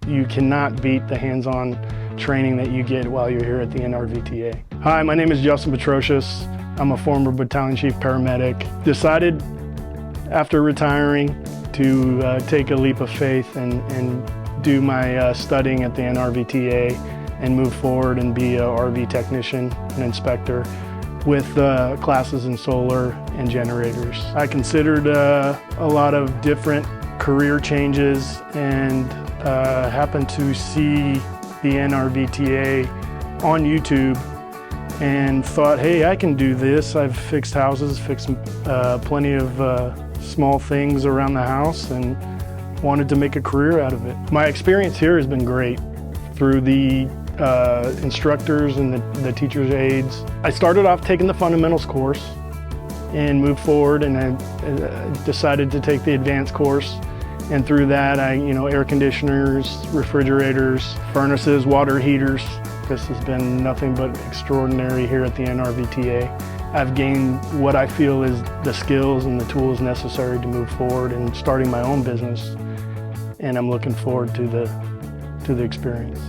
You cannot beat the hands-on training that you get while you're here at the NRVTA. Hi, my name is Justin Petrocious. I'm a former battalion chief paramedic. Decided after retiring to take a leap of faith and do my studying at the NRVTA and move forward and be an RV technician and inspector with classes in solar and generators. I considered a lot of different career changes and happened to see the NRVTA on YouTube and thought, hey, I can do this. I've fixed houses, fixed plenty of small things around the house, and wanted to make a career out of it. My experience here has been great through the instructors and the teacher's aides. I started off taking the fundamentals course and moved forward, and I decided to take the advanced course. And through that, air conditioners, refrigerators, furnaces, water heaters. This has been nothing but extraordinary here at the NRVTA. I've gained what I feel is the skills and the tools necessary to move forward and starting my own business. And I'm looking forward to the experience.